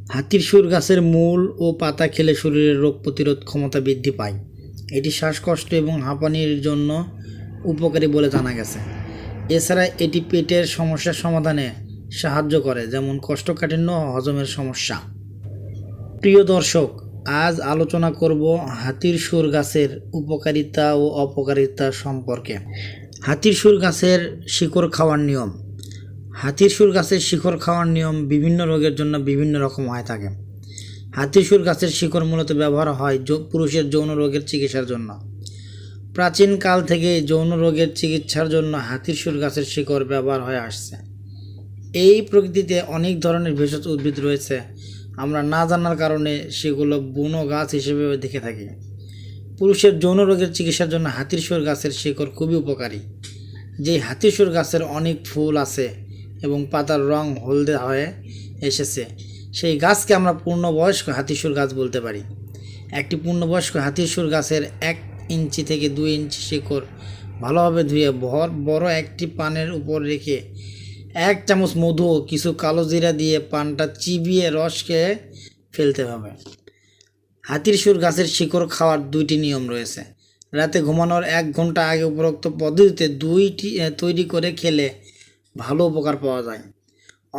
হাতির সুর গাছের মূল ও পাতা খেলে শরীরের রোগ প্রতিরোধ ক্ষমতা বৃদ্ধি পায়। এটি শ্বাসকষ্ট এবং হাঁপানির জন্য উপকারী বলে জানা গেছে। এছাড়া এটি পেটের সমস্যার সমাধানে সাহায্য করে, যেমন কোষ্ঠকাঠিন্য ও হজমের সমস্যা। প্রিয় দর্শক, আজ আলোচনা করব হাতির সুর গাছের উপকারিতা ও অপকারিতা সম্পর্কে। হাতির সুর গাছের শিকড় খাওয়ার নিয়ম। হাতির সুর গাছের শিকড় খাওয়ার নিয়ম বিভিন্ন রোগের জন্য বিভিন্ন রকম হয়ে থাকে। হাতির সুর গাছের শিকড় মূলত ব্যবহার হয় পুরুষের যৌন রোগের চিকিৎসার জন্য। প্রাচীন কাল থেকে যৌন রোগের চিকিৎসার জন্য হাতির সুর গাছের শিকড় ব্যবহার হয়ে আসছে। এই প্রকৃতিতে অনেক ধরনের ভেষজ উদ্ভিদ রয়েছে, আমরা না জানার কারণে সেগুলো বুনো গাছ হিসেবে দেখে থাকি। পুরুষের যৌন রোগের চিকিৎসার জন্য হাতির সুর গাছের শিকড় খুবই উপকারী। যে হাতির সুর গাছের অনেক ফুল আছে এবং পাতার রং হলদে হয়ে এসেছে, সেই গাছকে আমরা পূর্ণবয়স্ক হাতির সুর গাছ বলতে পারি। একটি পূর্ণবয়স্ক হাতির সুর গাছের 1 ইঞ্চি থেকে 2 ইঞ্চি শিকড় ভালোভাবে ধুয়ে বড় একটি পানের উপর রেখে 1 চামচ মধু ও কিছু কালো জিরা দিয়ে পানটা চিবিয়ে রস খেয়ে ফেলতে হবে। হাতির সুর গাছের শিকড় খাওয়ার 2টি নিয়ম রয়েছে। রাতে ঘুমানোর 1 ঘন্টা আগে উপরোক্ত পদ্ধতিতে 2টি তৈরি করে খেলে ভালো উপকার পাওয়া যায়।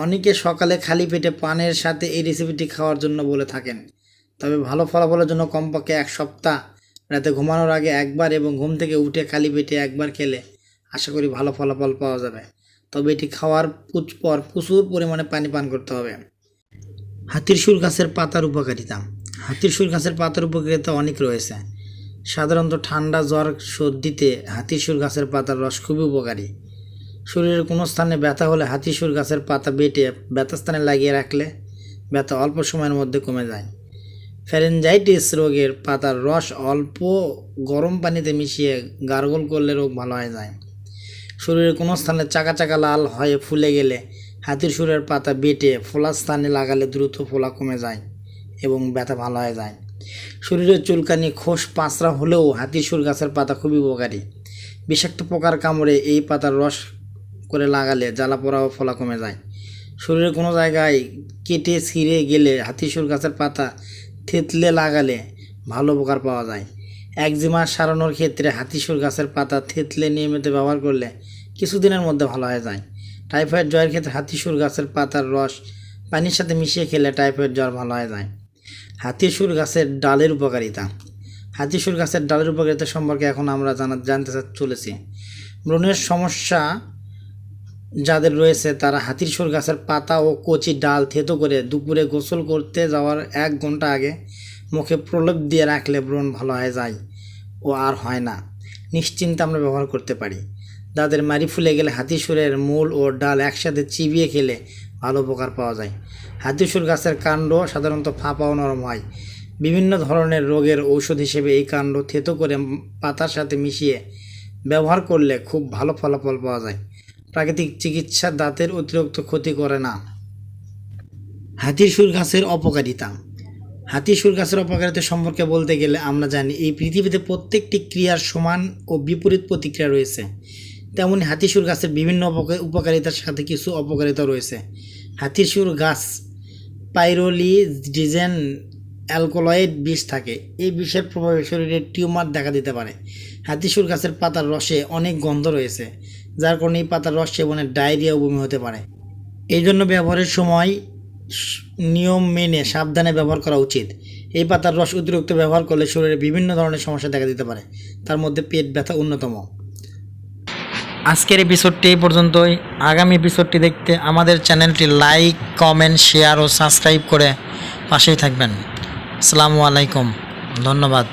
অনেকে সকালে খালি পেটে পানের সাথে এই রেসিপিটি খাওয়ার জন্য বলে থাকেন, তবে ভালো ফলাফলের জন্য কমপক্ষে 1 সপ্তাহ রাতে ঘুমানোর আগে একবার এবং ঘুম থেকে উঠে খালি পেটে একবার খেলে আশা করি ভালো ফলাফল পাওয়া যাবে। তবে এটি খাওয়ার পর প্রচুর পরিমাণে পানি পান করতে হবে। হাতির সুর গাছের পাতার উপকারিতা। হাতির সুর গাছের পাতার উপকারিতা অনেক রয়েছে। সাধারণত ঠান্ডা, জ্বর, সর্দিতে হাতির সুর গাছের পাতার রস খুবই উপকারী। শরীরের কোনো স্থানে ব্যথা হলে হাতির সুর গাছের পাতা বেটে ব্যথা স্থানে লাগিয়ে রাখলে ব্যথা অল্প সময়ের মধ্যে কমে যায়। ফ্যারেঞ্জাইটিস রোগের পাতার রস অল্প গরম পানিতে মিশিয়ে গার্গল করলে রোগ ভালো হয়ে যায়। শরীরের কোনো স্থানে চাকা চাকা লাল হয়ে ফুলে গেলে হাতির সুরের পাতা বেটে ফোলা স্থানে লাগালে দ্রুত ফোলা কমে যায় এবং ব্যথা ভালো হয়ে যায়। শরীরের চুলকানি, খোস পাঁচড়া হলেও হাতির সুর গাছের পাতা খুবই উপকারী। বিষাক্ত পোকার কামড়ে এই পাতার রস করে লাগালে জ্বালা পোড়া ও ফোলা কমে যায়। শরীরের কোনো জায়গায় কেটে ছিঁড়ে গেলে হাতির সুর গাছের পাতা থেতলে লাগালে ভালো উপকার পাওয়া যায়। একজিমা সারানোর ক্ষেত্রে হাতির সুর গাছের পাতা থেতলে নিয়মিত ব্যবহার করলে কিছুদিনের মধ্যে ভালো হয়ে যায়। টাইফয়েড জ্বরের ক্ষেত্রে হাতির সুর গাছের পাতার রস পানির সাথে মিশিয়ে খেলে টাইফয়েড জ্বর ভালো হয়ে যায়। হাতির সুর গাছের ডালের উপকারিতা। হাতির সুর গাছের ডালের উপকারিতা সম্পর্কে এখন আমরা জানতে চলেছি। ব্রণের সমস্যা যাদের রয়েছে তারা হাতির সুর গাছের পাতা ও কচি ডাল থেতো করে দুপুরে গোসল করতে যাওয়ার 1 ঘন্টা আগে মুখে প্রলেপ দিয়ে রাখলে ব্রণ ভালো হয়ে যায় ও আর হয় না। নিশ্চিন্তে আমরা ব্যবহার করতে পারি। যাদের মাড়ি ফুলে গেলে হাতির সুরের মূল ও ডাল একসাথে চিবিয়ে খেলে ভালো উপকার পাওয়া যায়। হাতির সুর গাছের কাণ্ড সাধারণত ফাঁপা ও নরম হয়। বিভিন্ন ধরনের রোগের ঔষধ হিসেবে এই কাণ্ড থেতো করে পাতার সাথে মিশিয়ে ব্যবহার করলে খুব ভালো ফলাফল পাওয়া যায়। প্রাকৃতিক চিকিৎসা দাঁতের অতিরিক্ত ক্ষতি করে না। হাতির সুর গাছের অপকারিতা। হাতির সুর গাছের অপকারিতা সম্পর্কে বলতে গেলে আমরা জানি এই পৃথিবীতে প্রত্যেকটি ক্রিয়ার সমান ও বিপরীত প্রতিক্রিয়া রয়েছে। তেমনি হাতির সুর গাছের বিভিন্ন উপকারিতার সাথে কিছু অপকারিতা রয়েছে। হাতির সুর গাছ পাইরোলিডিজেন অ্যালকোলয়েড বিষ থাকে। এই বিষের প্রভাবে শরীরে টিউমার দেখা দিতে পারে। হাতির সুর গাছের পাতার রসে অনেক গন্ধ রয়েছে, যার কারণে এই পাতার রস সেবনে ডায়রিয়া ও বমি হতে পারে। এই জন্য ব্যবহারের সময় নিয়ম মেনে সাবধানে ব্যবহার করা উচিত। এই পাতার রস অতিরিক্ত ব্যবহার করলে শরীরে বিভিন্ন ধরনের সমস্যা দেখা দিতে পারে, তার মধ্যে পেট ব্যথা অন্যতম। আজকের এপিসোডটি এই পর্যন্তই। আগামী এপিসোডটি দেখতে আমাদের চ্যানেলটি লাইক, কমেন্ট, শেয়ার ও সাবস্ক্রাইব করে পাশেই থাকবেন। আসসালামু আলাইকুম, ধন্যবাদ।